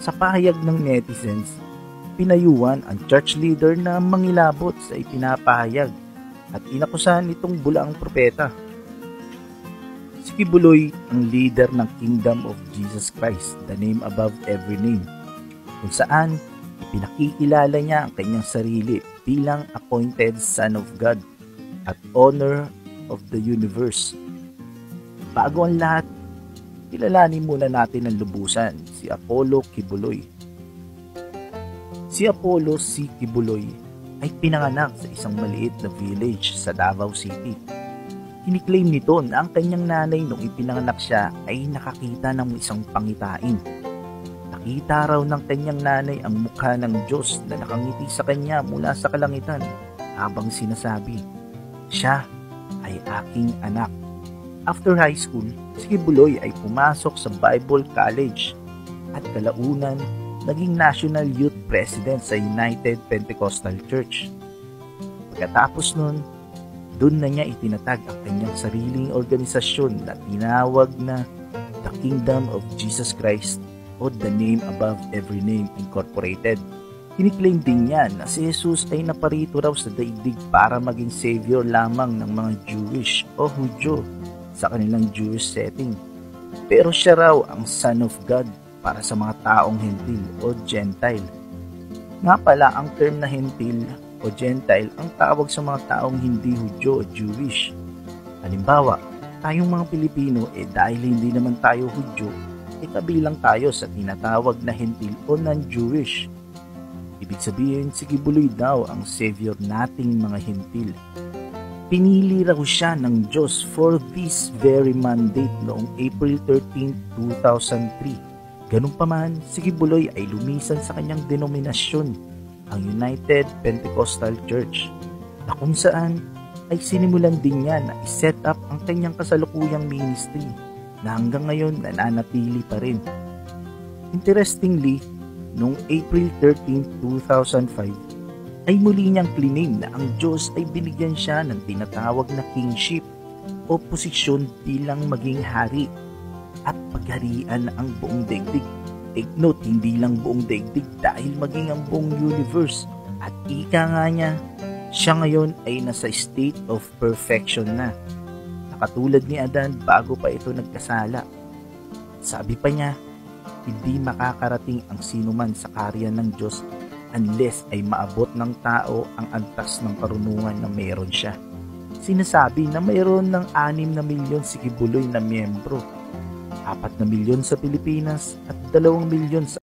Sa pahayag ng netizens, pinayuhan ang church leader na mangilabot sa ipinapahayag at inakusahan itong bulaang propeta. Si Kibuloy ang leader ng Kingdom of Jesus Christ, the name above every name, kung saan ipinakikilala niya ang kanyang sarili bilang appointed Son of God at owner of the universe. Bago ang lahat, kilalanin muna natin ang lubusan si Apollo Kibuloy. Si Apollo C. Kibuloy ay pinanganak sa isang maliit na village sa Davao City. Kiniklaim nito na ang kanyang nanay nung ipinanganak siya ay nakakita ng isang pangitain. Nakita raw ng kanyang nanay ang mukha ng Diyos na nakangiti sa kanya mula sa kalangitan habang sinasabi, "Siya ay aking anak." After high school, si Kibuloy ay pumasok sa Bible College at kalaunan naging National Youth President sa United Pentecostal Church. Pagkatapos nun, doon na niya itinatag ang kanyang sariling organisasyon na tinawag na The Kingdom of Jesus Christ o The Name Above Every Name Incorporated. Kiniklaim din niya na si Jesus ay naparito raw sa daigdig para maging savior lamang ng mga Jewish o Hudyo sa kanilang Jewish setting. Pero siya raw ang Son of God para sa mga taong Hentil o Gentile. Nga pala, ang term na Hentil o Gentile ang tawag sa mga taong hindi Hudyo o Jewish. Halimbawa, tayong mga Pilipino dahil hindi naman tayo Hudyo, kabilang tayo sa tinatawag na Hentil o non-Jewish. Ibig sabihin, si Kibuloy daw ang savior nating mga Hentil. Pinili raw siya ng Diyos for this very mandate noong April 13, 2003. Ganun pa man, si Kibuloy ay lumisan sa kanyang denominasyon, ang United Pentecostal Church, na kung saan ay sinimulan din niya na i-set up ang kanyang kasalukuyang ministry na hanggang ngayon nananatili pa rin. Interestingly, noong April 13, 2005, ay muli niyang claim na ang Diyos ay binigyan siya ng tinatawag na kingship o posisyon bilang maging hari at pagharian ang buong daigdig. Take note, hindi lang buong daigdig dahil maging ang buong universe. At ika nga niya, siya ngayon ay nasa state of perfection na. Nakatulad ni Adan bago pa ito nagkasala. Sabi pa niya, hindi makakarating ang sinuman sa karyan ng Diyos unless ay maabot ng tao ang antas ng karunungan na meron siya. Sinasabi na mayroon ng 6 na milyon si Kibuloy na miyembro, 4 na milyon sa Pilipinas at 2 milyon sa